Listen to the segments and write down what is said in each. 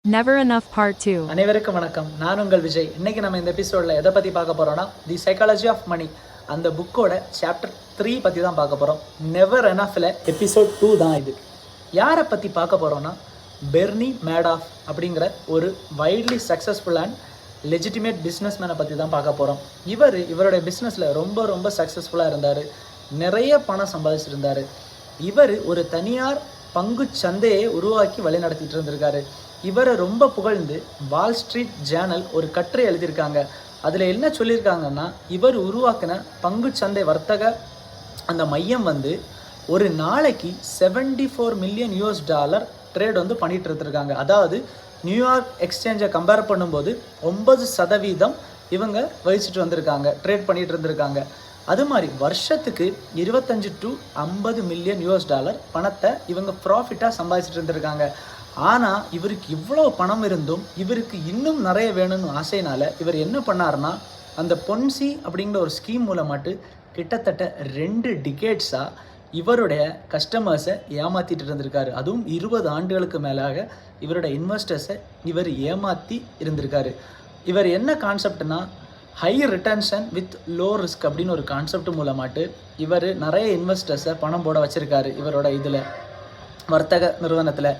Never Enough Part 2. அனைவருக்கும் வணக்கம். நான் உங்கள் விஜய். இன்னைக்கு நம்ம இந்த எபிசோடில் எதை பற்றி பார்க்க போகிறோம்னா தி சைக்காலஜி ஆஃப் மணி அந்த புக்கோட சாப்டர் 3 பற்றி தான் பார்க்க போகிறோம். நெவர் எனஃபில் எபிசோட் 2 தான் இது. யாரை பற்றி பார்க்க போகிறோன்னா பெர்னி மேடாஃப் அப்படிங்கிற ஒரு வைட்லி சக்ஸஸ்ஃபுல் அண்ட் லெஜிட்டிமேட் பிஸ்னஸ்மேனை பற்றி தான் பார்க்க போகிறோம். இவருடைய பிஸ்னஸில் ரொம்ப சக்ஸஸ்ஃபுல்லாக இருந்தார். நிறைய பணம் சம்பாதிச்சிருந்தார். இவர் ஒரு தனியார் பங்கு சந்தையை உருவாக்கி வழி நடத்திட்டு இருந்திருக்காரு. இவரை ரொம்ப புகழ்ந்து வால் ஸ்ட்ரீட் ஜேர்னல் ஒரு கட்டுரை எழுதியிருக்காங்க. அதில் என்ன சொல்லியிருக்காங்கன்னா, இவர் உருவாக்கின பங்குச்சந்தை வர்த்தக அந்த மையம் ஒரு நாளைக்கு $74 மில்லியன் ட்ரேட் பண்ணிட்டு இருந்திருக்காங்க. அதாவது நியூயார்க் எக்ஸ்சேஞ்சை கம்பேர் பண்ணும்போது 9% இவங்க வகிச்சுட்டு வந்திருக்காங்க, ட்ரேட் பண்ணிட்டு இருந்திருக்காங்க. அது மாதிரி வருஷத்துக்கு $25 to $50 மில்லியன் பணத்தை இவங்க ப்ராஃபிட்டாக சம்பாதிச்சுட்டு இருந்திருக்காங்க. ஆனால் இவருக்கு இவ்வளோ பணம் இருந்தும் இவருக்கு இன்னும் நிறைய வேணும்னு ஆசையினால் இவர் என்ன பண்ணார்னா, அந்த பொன்சி அப்படிங்கிற ஒரு ஸ்கீம் மூலமாட்டு கிட்டத்தட்ட 2 டிகேட்ஸாக இவருடைய கஸ்டமர்ஸை ஏமாற்றிட்டு இருந்திருக்காரு. அதுவும் 20 ஆண்டுகளுக்கு மேலாக இவருடைய இன்வெஸ்டர்ஸை இவர் ஏமாற்றி இருந்திருக்காரு. இவர் என்ன கான்செப்ட்னா, high retention with low risk அப்படின்னு ஒரு கான்செப்ட் மூலமாட்டு இவர் நிறைய இன்வெஸ்டர்ஸை பணம் போட வச்சுருக்காரு. இவரோட இதில் வர்த்தக நிறுவனத்தில்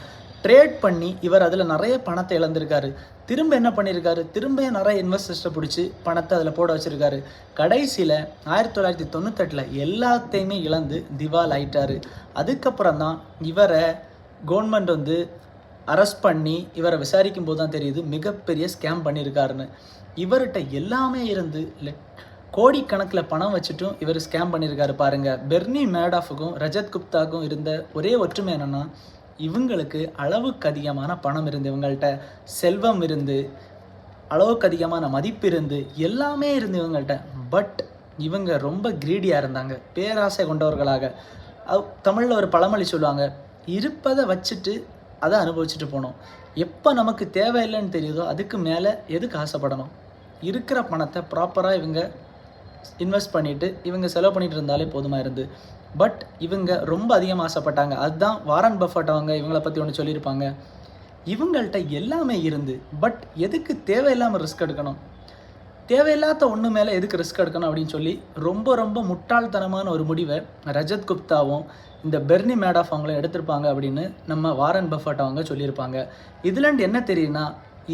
ட்ரேட் பண்ணி இவர் அதில் நிறைய பணத்தை இழந்திருக்காரு. திரும்ப என்ன பண்ணியிருக்காரு, திரும்ப நிறைய இன்வெஸ்டர்ஸை பிடிச்சி பணத்தை அதில் போட வச்சுருக்காரு. கடைசியில் 1998 எல்லாத்தையுமே இழந்து திவால் ஆயிட்டார். அதுக்கப்புறம் தான் இவரை கவர்மெண்ட் அரெஸ்ட் பண்ணி இவரை விசாரிக்கும் போது தான் தெரியுது மிகப்பெரிய ஸ்கேம் பண்ணியிருக்காருன்னு. இவர்கிட்ட எல்லாமே இருந்து கோடிக்கணக்கில் பணம் வச்சுட்டும் இவர் ஸ்கேம் பண்ணியிருக்காரு பாருங்கள். பெர்னி மேடாஃபுக்கும் ரஜத் குப்தாவுக்கும் இருந்த ஒரே ஒற்றுமை என்னென்னா, இவங்களுக்கு அளவுக்கு அதிகமான பணம் இருந்து, இவங்கள்ட்ட செல்வம் இருந்து, அளவுக்கு அதிகமான மதிப்பு இருந்து, எல்லாமே இருந்து இவங்கள்ட்ட. பட் இவங்க ரொம்ப கிரீடியாக இருந்தாங்க, பேராசை கொண்டவர்களாக. தமிழில் ஒரு பழமொழி சொல்லுவாங்க, இருப்பதை வச்சுட்டு அதை அனுபவிச்சுட்டு போகணும். எப்போ நமக்கு தேவையில்லைன்னு தெரியுதோ அதுக்கு மேலே எதுக்கு ஆசைப்படணும்? இருக்கிற பணத்தை ப்ராப்பராக இவங்க இன்வெஸ்ட் பண்ணிவிட்டு இவங்க செலவு பண்ணிட்டு இருந்தாலே போதுமாக இருந்து. பட் இவங்க ரொம்ப அதிகமாக ஆசைப்பட்டாங்க. அதுதான் வாரன் பஃபட் அவங்க இவங்களை பற்றி ஒன்று சொல்லியிருப்பாங்க. இவங்கள்ட்ட எல்லாமே இருந்து பட் எதுக்கு தேவையில்லாமல் ரிஸ்க் எடுக்கணும், தேவையில்லாத ஒன்று மேலே எதுக்கு ரிஸ்க் எடுக்கணும் அப்படின்னு சொல்லி ரொம்ப முட்டாள்தனமான ஒரு முடிவை ரஜத் குப்தாவும் இந்த பெர்னி மேடாஃப் அவங்களும் எடுத்திருப்பாங்க அப்படின்னு நம்ம வாரன் பஃபட் அவங்க சொல்லியிருப்பாங்க. இதுலேருந்து என்ன தெரியும்னா,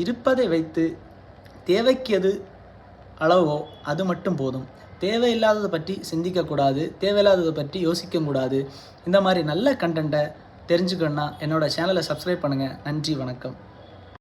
இருப்பதை வைத்து தேவைக்கு எது அளவோ அது மட்டும் போதும். தேவையில்லாததை பற்றி சிந்திக்கக்கூடாது, தேவையில்லாததை பற்றி யோசிக்கக்கூடாது. இந்த மாதிரி நல்ல கண்டென்ட்டை தெரிஞ்சுக்கணுன்னா என்னோடய சேனலை சப்ஸ்கிரைப் பண்ணுங்கள். நன்றி, வணக்கம்.